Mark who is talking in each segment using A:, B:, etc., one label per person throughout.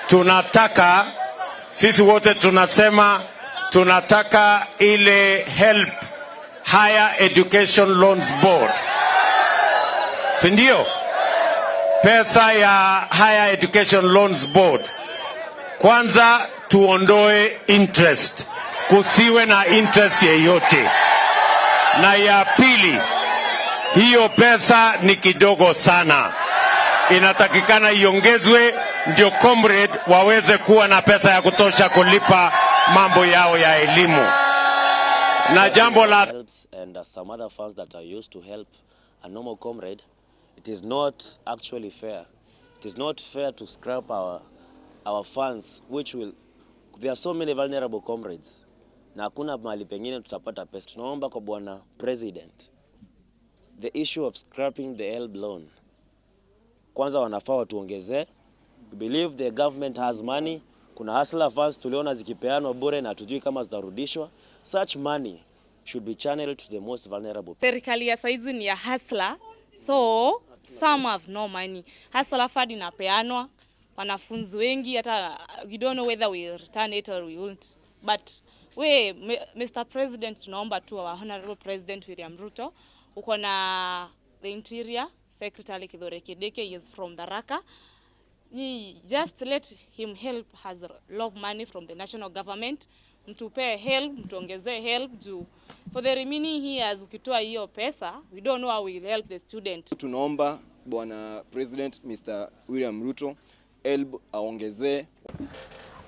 A: tunataka sisi wote tunasema tunataka ile HELB, Higher Education Loans Board, si ndio? Pesa ya Higher Education Loans Board, kwanza tuondoe interest, kusiwe na interest yeyote. Na ya pili, hiyo pesa ni kidogo sana, inatakikana iongezwe ndio comrade waweze kuwa na pesa ya kutosha kulipa mambo yao ya elimu. Na jambo la
B: and some other funds that are used to help a normal comrade, it is not actually fair. It is not fair to scrap our funds, which will, there are so many vulnerable comrades. Na hakuna mahali pengine tutapata pesa. Tunaomba kwa Bwana President, the issue of scrapping the HELB loan, kwanza wanafaa watuongezee. We believe the government has money. Kuna hustler funds tuliona zikipeanwa bure na hatujui kama zitarudishwa. Such money should be channeled to the most vulnerable.
C: Serikali ya saizi ni ya hustler, so some have no money. Hustler fund inapeanwa, wanafunzi wengi hata we don't know whether we return it or we won't. But we, Mr. President, tunaomba tu our Honorable President William Ruto, uko na the Interior Secretary Kithure Kindiki, he is from Tharaka. Just let him help, has a lot of money from the national government. Mtupe help, mtuongeze help juu for the remaining years ukitoa hiyo pesa, we don't know how we will help the student.
D: Tunaomba Bwana President Mr. William Ruto HELB aongezee.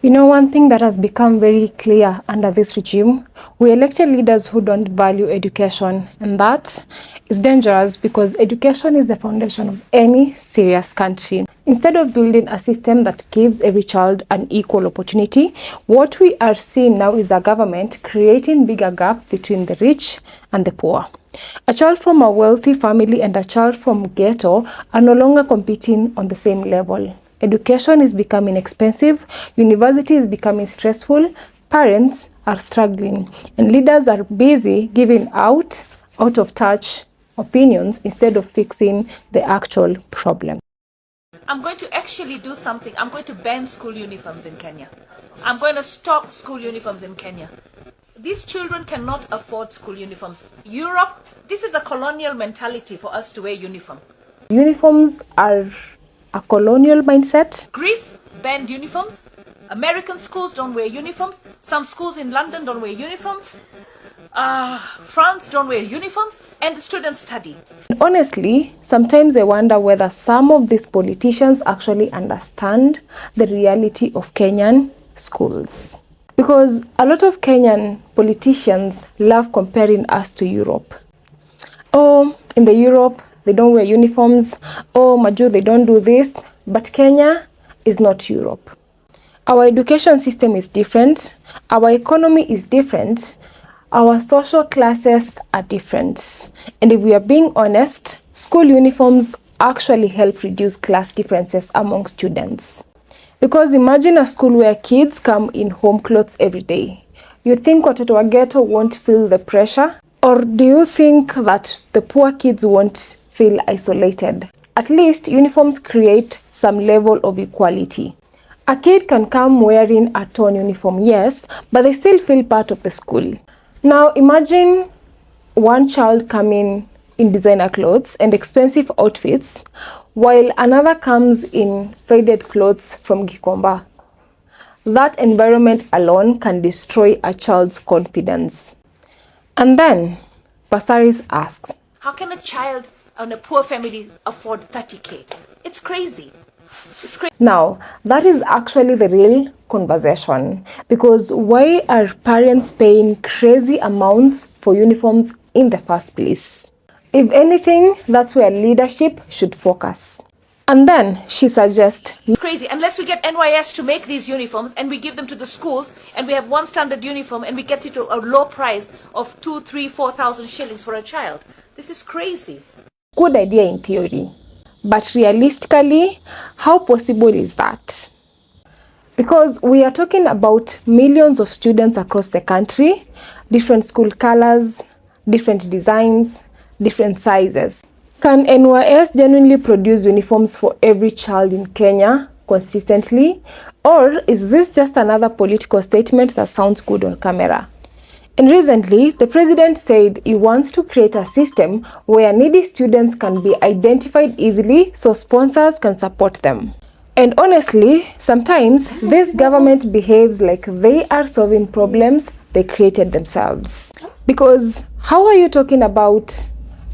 E: You know, one thing that has become very clear under this regime, we elected leaders who don't value education, and that is dangerous because education is the foundation of any serious country. Instead of building a system that gives every child an equal opportunity, what we are seeing now is a government creating bigger gap between the rich and the poor. A child from a wealthy family and a child from ghetto are no longer competing on the same level. Education is becoming expensive, university is becoming stressful, parents are struggling, and leaders are busy giving out of touch opinions instead of fixing the actual problem.
F: I'm going to actually do something. I'm going to ban school uniforms in Kenya. I'm going to stop school uniforms in Kenya. These children cannot afford school uniforms. Europe, this is a colonial mentality for us to wear uniform.
E: Uniforms are a colonial mindset.
F: Greece banned uniforms. American schools don't wear uniforms. Some schools in London don't wear uniforms. France don't wear uniforms, and the students study.
E: Honestly, sometimes I wonder whether some of these politicians actually understand the reality of Kenyan schools. Because a lot of Kenyan politicians love comparing us to Europe. Oh, in the Europe, they don't wear uniforms. Oh, Maju, they don't do this. But Kenya is not Europe. Our education system is different. Our economy is different. Our social classes are different. And if we are being honest, school uniforms actually help reduce class differences among students. Because imagine a school where kids come in home clothes every day. You think watoto wa ghetto won't feel the pressure? Or do you think that the poor kids won't feel isolated? At least uniforms create some level of equality. A kid can come wearing a torn uniform, yes, but they still feel part of the school. Now imagine one child coming in designer clothes and expensive outfits, while another comes in faded clothes from Gikomba. That environment alone can destroy a child's confidence. And then Passaris asks,
F: how can a child and a poor family afford 30K? It's crazy. It's crazy.
E: Now, that is actually the real conversation, because why are parents paying crazy amounts for uniforms in the first place? If anything, that's where leadership should focus. And then she suggests,
F: it's crazy. Unless we get NYS to make these uniforms and we give them to the schools and we have one standard uniform and we get it to a low price of 2,000, 3,000, 4,000 shillings for a child. This is crazy.
E: Good idea in theory. But realistically, how possible is that? Because we are talking about millions of students across the country, different school colors, different designs, different sizes. Can NYS genuinely produce uniforms for every child in Kenya? consistently? Or is this just another political statement that sounds good on camera? And recently, the president said he wants to create a system where needy students can be identified easily so sponsors can support them. And honestly, sometimes this government behaves like they are solving problems they created themselves. Because how are you talking about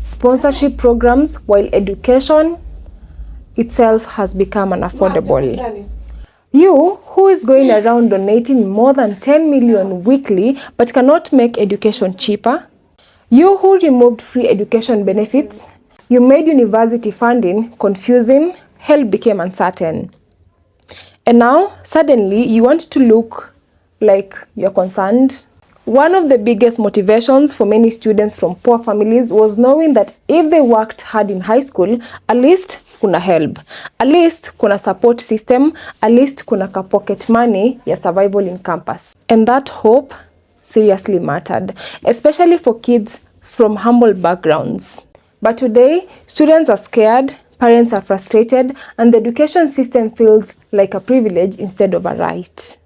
E: sponsorship programs while education itself has become unaffordable? You, who is going around donating more than 10 million weekly but cannot make education cheaper? You who removed free education benefits, you made university funding confusing, HELB became uncertain. And now, suddenly, you want to look like you're concerned. One of the biggest motivations for many students from poor families was knowing that if they worked hard in high school, at least kuna HELB, at least kuna support system, at least kuna ka pocket money ya survival in campus. And that hope seriously mattered, especially for kids from humble backgrounds. But today, students are scared, parents are frustrated, and the education system feels like a privilege instead of a right.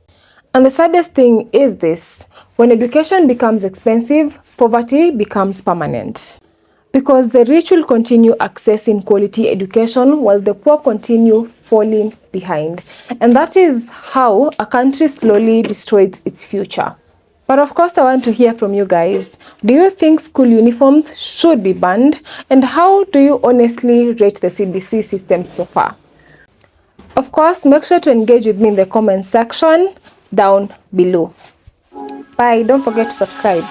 E: And the saddest thing is this: when education becomes expensive, poverty becomes permanent. Because the rich will continue accessing quality education while the poor continue falling behind. And that is how a country slowly destroys its future. But of course, I want to hear from you guys. Do you think school uniforms should be banned? And how do you honestly rate the CBC system so far? Of course, make sure to engage with me in the comment section down below. Bye. Don't forget to subscribe.